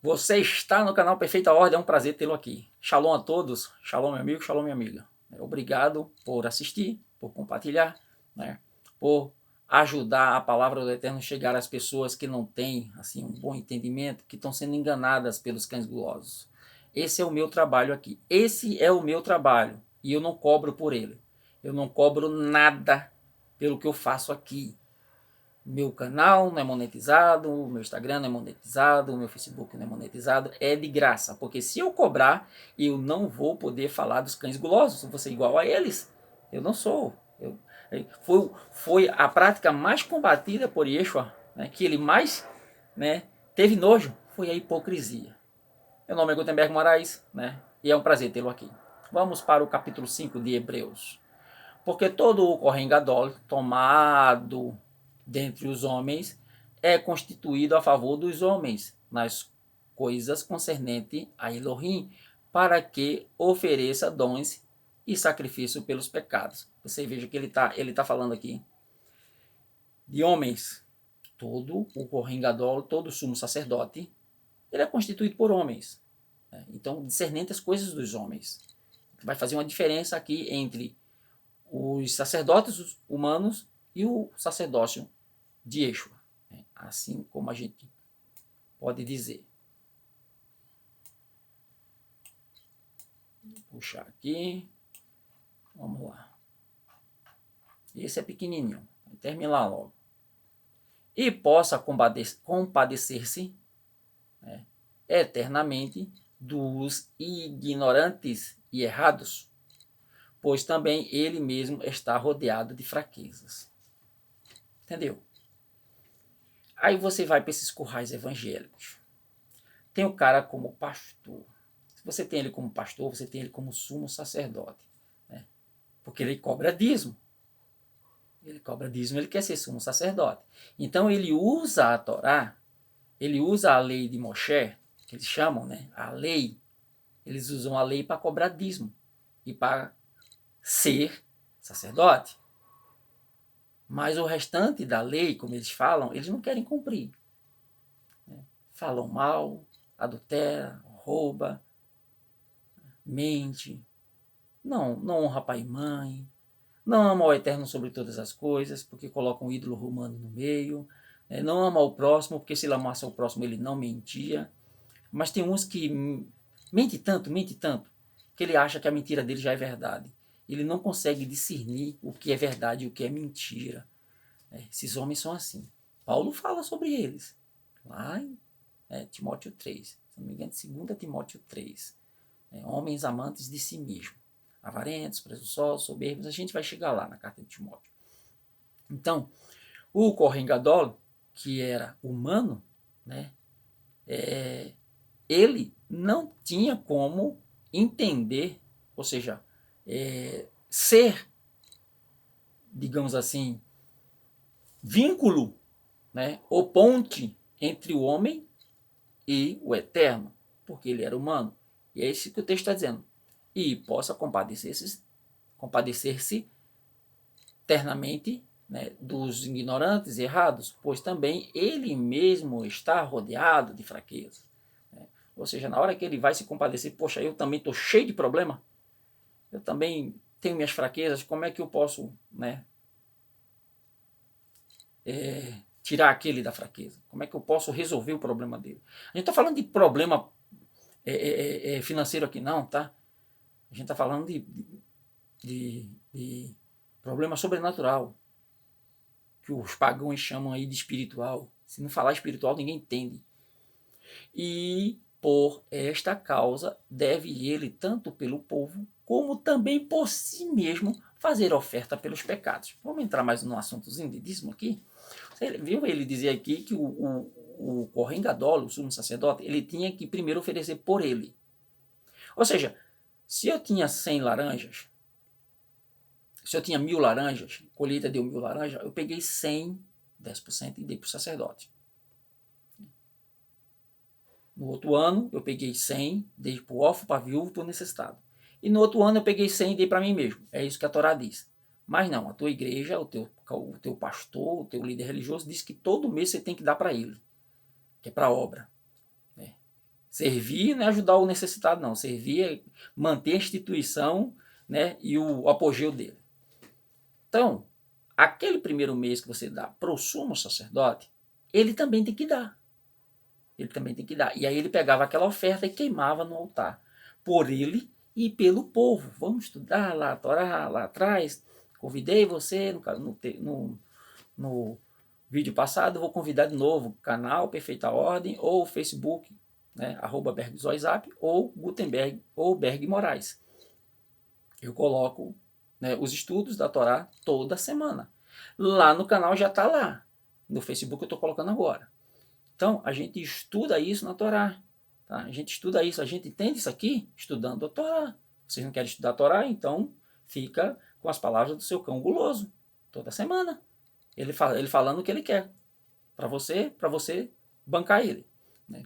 Você está no canal Perfeita Ordem, é um prazer tê-lo aqui. Shalom a todos, shalom meu amigo, shalom minha amiga. Obrigado por assistir, por compartilhar, né, por ajudar a palavra do Eterno a chegar às pessoas que não têm assim, um bom entendimento, que estão sendo enganadas pelos cães gulosos. Esse é o meu trabalho aqui, esse é o meu trabalho e eu não cobro por ele. Eu não cobro nada pelo que eu faço aqui. Meu canal não é monetizado, o meu Instagram não é monetizado, o meu Facebook não é monetizado, é de graça, porque se eu cobrar, eu não vou poder falar dos cães gulosos, vou ser igual a eles. Eu não sou. Foi a prática mais combatida por Yeshua, né, que ele mais, né, teve nojo, foi a hipocrisia. Meu nome é Gutenberg Moraes, né, e é um prazer tê-lo aqui. Vamos para o capítulo 5 de Hebreus. Porque todo o Kohen Gadol, tomado dentre os homens, é constituído a favor dos homens, nas coisas concernentes a Elohim, para que ofereça dons e sacrifício pelos pecados. Você veja que ele tá falando aqui de homens. Todo o Kohen Gadol, todo o sumo sacerdote, ele é constituído por homens. Então, discernente as coisas dos homens. Vai fazer uma diferença aqui entre os sacerdotes humanos e o sacerdócio de Yeshua, né? Assim como a gente pode dizer. Vou puxar aqui, vamos lá. Esse é pequenininho, termina lá logo. E possa compadecer-se, né, eternamente dos ignorantes e errados, pois também ele mesmo está rodeado de fraquezas. Entendeu? Aí você vai para esses currais evangélicos. Tem o cara como pastor. Se você tem ele como pastor, você tem ele como sumo sacerdote, né? Porque ele cobra dízimo. Ele cobra dízimo, ele quer ser sumo sacerdote. Então ele usa a Torá, ele usa a lei de Moshe, que eles chamam, né? A lei. Eles usam a lei para cobrar dízimo e para ser sacerdote. Mas o restante da lei, como eles falam, eles não querem cumprir, né? Falam mal, adultera, rouba, mente, não honra pai e mãe, não ama o Eterno sobre todas as coisas, porque coloca um ídolo romano no meio, não ama o próximo, porque se ele amasse o próximo ele não mentia. Mas tem uns que mente tanto, que ele acha que a mentira dele já é verdade. Ele não consegue discernir o que é verdade e o que é mentira. Esses homens são assim. Paulo fala sobre eles, lá em Timóteo 3, se não me engano, 2 Timóteo 3. Homens amantes de si mesmo, avarentos, presunçosos, soberbos, a gente vai chegar lá na carta de Timóteo. Então, o Kohen Gadol, que era humano, né, ele não tinha como entender, ou seja, ser, digamos assim, vínculo, né, ou ponte entre o homem e o eterno, porque ele era humano. E é isso que o texto está dizendo. E possa compadecer-se eternamente, né, dos ignorantes e errados, pois também ele mesmo está rodeado de fraquezas. Né? Ou seja, na hora que ele vai se compadecer, poxa, eu também estou cheio de problema, eu também tenho minhas fraquezas, como é que eu posso, né, tirar aquele da fraqueza? Como é que eu posso resolver o problema dele? A gente está falando de problema financeiro aqui não, tá? A gente está falando de problema sobrenatural, que os pagãos chamam aí de espiritual. Se não falar espiritual, ninguém entende. E por esta causa deve ele, tanto pelo povo, como também por si mesmo, fazer oferta pelos pecados. Vamos entrar mais num assuntozinho de dízimo aqui? Você viu ele dizer aqui que o Kohen Gadol, o sumo sacerdote, ele tinha que primeiro oferecer por ele. Ou seja, se eu tinha 100 laranjas, se eu tinha 1000 laranjas, colheita deu 1000 laranjas, eu peguei 100, 10% e dei para o sacerdote. No outro ano, eu peguei 100, dei para o órfão, para a viúva, para o necessitado. E no outro ano, eu peguei 100 e dei para mim mesmo. É isso que a Torá diz. Mas não, a tua igreja, o teu pastor, o teu líder religioso, diz que todo mês você tem que dar para ele, que é para a obra. Né? Servir não é ajudar o necessitado, não. Servir é manter a instituição, né, e o apogeu dele. Então, aquele primeiro mês que você dá para o sumo sacerdote, ele também tem que dar. Ele também tem que dar. E aí ele pegava aquela oferta e queimava no altar. Por ele e pelo povo. Vamos estudar lá a Torá, lá atrás. Convidei você no vídeo passado, vou convidar de novo, canal Perfeita Ordem, ou Facebook, né, @bergzoizap, ou Gutenberg, ou Berg Moraes. Eu coloco, né, os estudos da Torá toda semana. Lá no canal já está lá. No Facebook eu estou colocando agora. Então, a gente estuda isso na Torá. Tá? A gente estuda isso, a gente entende isso aqui estudando a Torá. Vocês não querem estudar a Torá? Então, fica com as palavras do seu cão guloso. Toda semana. Ele falando o que ele quer. Para você bancar ele. Né?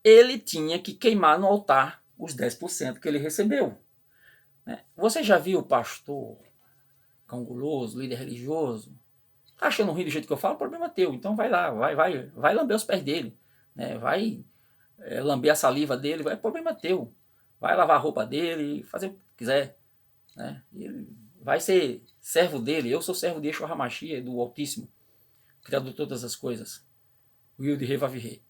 Ele tinha que queimar no altar os 10% que ele recebeu. Né? Você já viu o pastor cão guloso, líder religioso, tá achando ruim do jeito que eu falo, o problema é teu. Então vai lá, vai lamber os pés dele, né? Vai lamber a saliva dele, vai, problema é teu. Vai lavar a roupa dele, fazer o que quiser, né? Ele vai ser servo dele. Eu sou servo de Yeshua HaMashiach, do Altíssimo, criador de todas as coisas. O Yud Rei Vav Rei.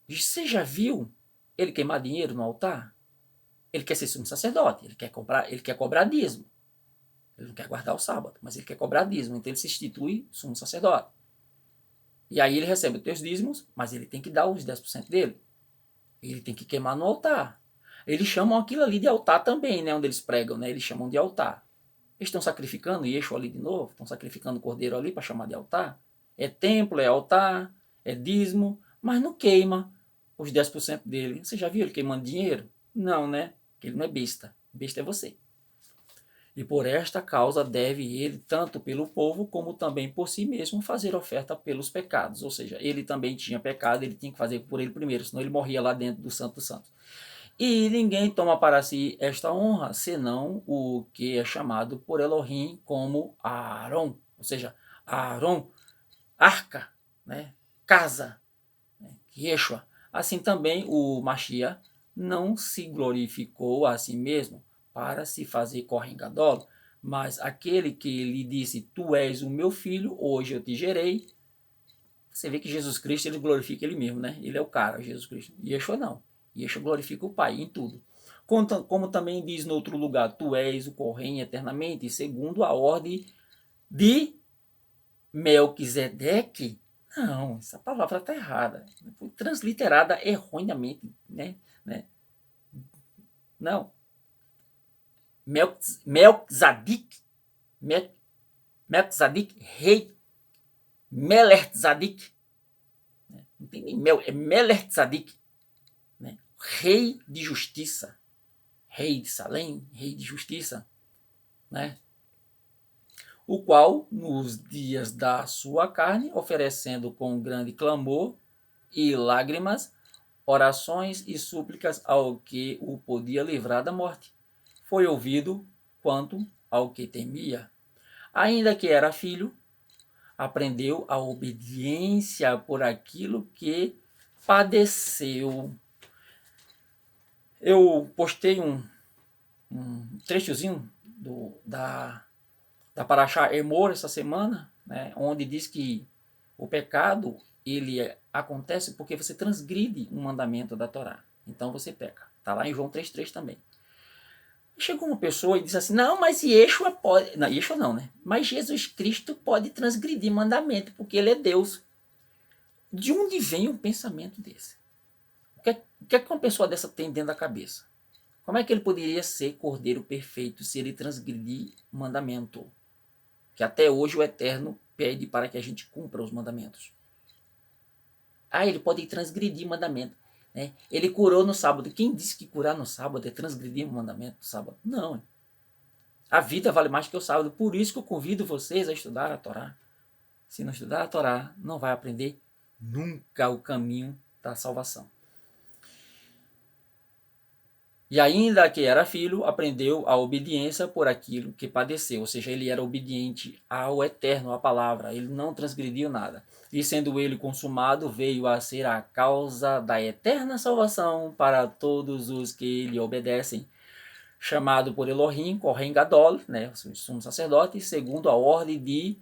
Você já viu ele queimar dinheiro no altar? Ele quer ser sumo sacerdote, ele quer cobrar dízimo. Ele não quer guardar o sábado, mas ele quer cobrar dízimo. Então ele se institui sumo sacerdote. E aí ele recebe os teus dízimos, mas ele tem que dar os 10% dele. Ele tem que queimar no altar. Eles chamam aquilo ali de altar também, né? Onde eles pregam, né? Eles chamam de altar. Eles estão sacrificando Yeshua ali de novo, estão sacrificando o cordeiro ali para chamar de altar. É templo, é altar, é dízimo, mas não queima os 10% dele. Você já viu ele queimando dinheiro? Não, né? Porque ele não é besta. Besta é você. E por esta causa deve ele, tanto pelo povo, como também por si mesmo, fazer oferta pelos pecados. Ou seja, ele também tinha pecado, ele tinha que fazer por ele primeiro, senão ele morria lá dentro do Santo dos Santos. E ninguém toma para si esta honra, senão o que é chamado por Elohim como Aaron. Ou seja, Aaron, arca, né? Casa, né? Yeshua. Assim também o Mashiach não se glorificou a si mesmo para se fazer Kohen Gadol, mas aquele que lhe disse, tu és o meu filho, hoje eu te gerei. Você vê que Jesus Cristo, ele glorifica ele mesmo, né? Ele é o cara, Jesus Cristo. Yeshua não. Yeshua glorifica o Pai em tudo. Como também diz no outro lugar, tu és o Kohen eternamente, segundo a ordem de Melquisedeque. Não, essa palavra está errada. Foi transliterada erroneamente, né? Não. Melquisedeque, Melquisedeque, rei, Meler Tzadik, né? Não tem nem Mel, é Meler Tzadik, né? Rei de justiça, rei de Salém, rei de justiça, né? O qual, nos dias da sua carne, oferecendo com grande clamor e lágrimas, orações e súplicas ao que o podia livrar da morte, foi ouvido quanto ao que temia. Ainda que era filho, aprendeu a obediência por aquilo que padeceu. Eu postei um trechozinho da Paraxá Emor essa semana, né, onde diz que o pecado ele acontece porque você transgride um mandamento da Torá. Então você peca. Está lá em João 3,3 também. Chegou uma pessoa e disse assim, não, mas Yeshua pode... Não, Yeshua não, né? Mas Jesus Cristo pode transgredir mandamento, porque ele é Deus. De onde vem um pensamento desse? O que é que uma pessoa dessa tem dentro da cabeça? Como é que ele poderia ser cordeiro perfeito se ele transgredir mandamento? Que até hoje o Eterno pede para que a gente cumpra os mandamentos. Ah, ele pode transgredir mandamento. Né? Ele curou no sábado. Quem disse que curar no sábado é transgredir o mandamento do sábado? Não. A vida vale mais que o sábado. Por isso que eu convido vocês a estudar a Torá. Se não estudar a Torá, não vai aprender nunca o caminho da salvação. E ainda que era filho, aprendeu a obediência por aquilo que padeceu. Ou seja, ele era obediente ao Eterno, à palavra. Ele não transgrediu nada. E sendo ele consumado, veio a ser a causa da eterna salvação para todos os que lhe obedecem. Chamado por Elohim, Kohen Gadol, né, o sumo sacerdote, segundo a ordem de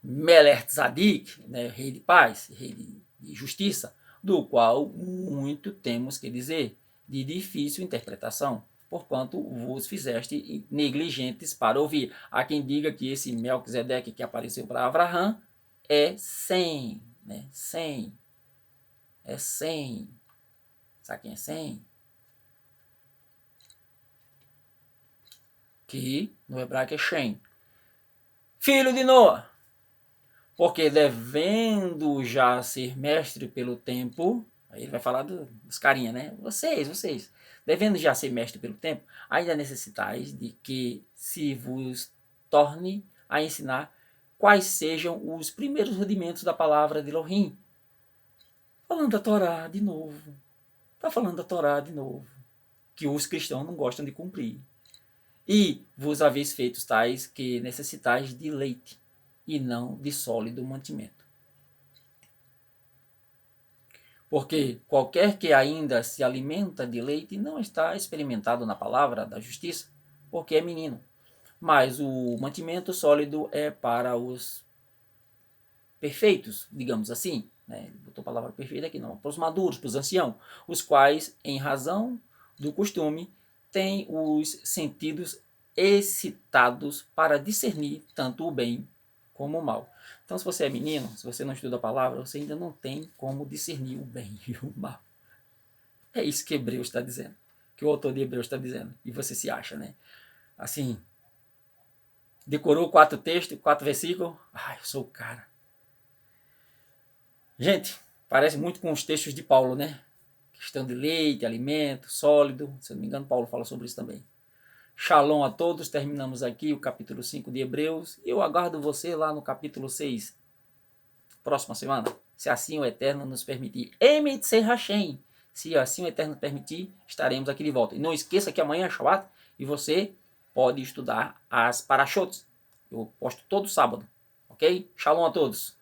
Melech Tzadik, né, rei de paz, rei de justiça, do qual muito temos que dizer, de difícil interpretação, porquanto vos fizeste negligentes para ouvir. Há quem diga que esse Melquisedeque que apareceu para Abraão é Sem, né? Sem. É Sem. Sabe quem é Sem? Que no hebraico é Shem. Filho de Noa. Porque devendo já ser mestre pelo tempo, aí ele vai falar dos carinha, né? Vocês, devendo já ser mestre pelo tempo, ainda necessitais de que se vos torne a ensinar quais sejam os primeiros rudimentos da palavra de Elohim. Falando da Torá de novo. Está falando da Torá de novo. Que os cristãos não gostam de cumprir. E vos haveis feitos tais que necessitais de leite, e não de sólido mantimento. Porque qualquer que ainda se alimenta de leite não está experimentado na palavra da justiça, porque é menino. Mas o mantimento sólido é para os perfeitos, digamos assim. Né? Botou a palavra perfeita aqui, não. Para os maduros, para os anciãos, os quais, em razão do costume, têm os sentidos excitados para discernir tanto o bem como o mal. Então, se você é menino, se você não estuda a palavra, você ainda não tem como discernir o bem e o mal. É isso que Hebreus está dizendo, que o autor de Hebreus está dizendo. E você se acha, né? Assim, decorou 4 textos, 4 versículos. Ah, eu sou o cara. Gente, parece muito com os textos de Paulo, né? Questão de leite, alimento, sólido. Se eu não me engano, Paulo fala sobre isso também. Shalom a todos. Terminamos aqui o capítulo 5 de Hebreus. E eu aguardo você lá no capítulo 6, próxima semana. Se assim o Eterno nos permitir. Emet Ser Hashem. Se assim o Eterno permitir, estaremos aqui de volta. E não esqueça que amanhã é Shabbat e você pode estudar as parashots. Eu posto todo sábado. Ok? Shalom a todos.